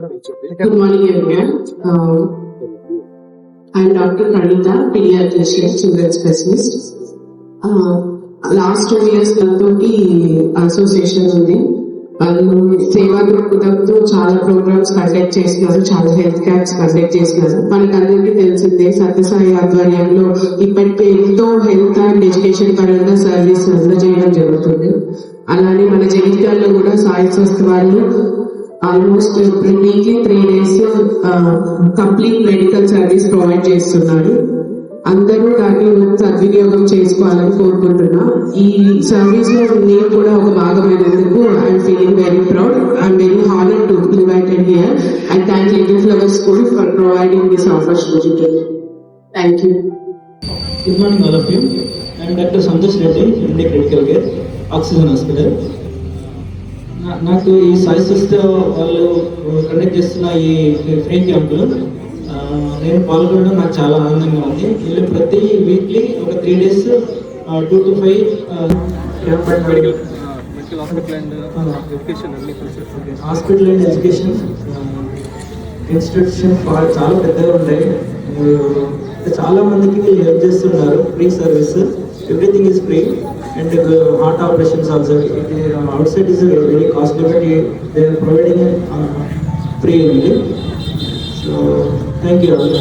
Good morning, everyone. I'm Dr. Pranita, pediatrician, children specialist. Last 2 years తోటి association ఉంది. వాళ్ళు సేవా దృక్పథంతో చాలా ప్రోగ్రామ్స్ కండక్ట్ చేస్తున్నారు, చాలా హెల్త్ క్యాంప్స్ కండక్ట్ చేస్తున్నారు. మనకు అందరికీ తెలిసిందే సత్యసాయి ఆధ్వర్యంలో ఇప్పటికే ఎంతో హెల్త్ అండ్ ఎడ్యుకేషన్ పరంగా సర్వీస్ అందజేయడం జరుగుతుంది. అలానే మన జగిత్యాలలో కూడా సాయి స్వస్థ వాళ్ళు almost weekly 3 days complete medical service provide చేస్తున్నారు. అందరూ దాన్ని సద్వినియోగం చేసుకోవాలని కోరుకుంటున్నా. ఈ సర్వీస్ లో నేను కూడా ఒక భాగమైనందుకు I'm feeling very proud. I'm very honoured to invited here and thank Little Flower School for providing this opportunity. Thank you. Good morning all of you. I am Dr. Santosh Reddy, India Critical Care, Oxygen Hospital. నాకు ఈ సాయి స్వస్థ వాళ్ళు conduct చేస్తున్న ఈ free క్యాంపులో నేను పాల్గొనడం నాకు చాలా ఆనందంగా ఉంది. వీళ్ళు ప్రతి వీక్లీ ఒక 3 days 2 to 5 hospital and education institution చాలా పెద్దగా ఉంటాయి. చాలా మందికి వీళ్ళు హెల్ప్ చేస్తున్నారు. Free service, everything is free and heart operations also. Outside is very costly, but they are providing free only. So thank you all.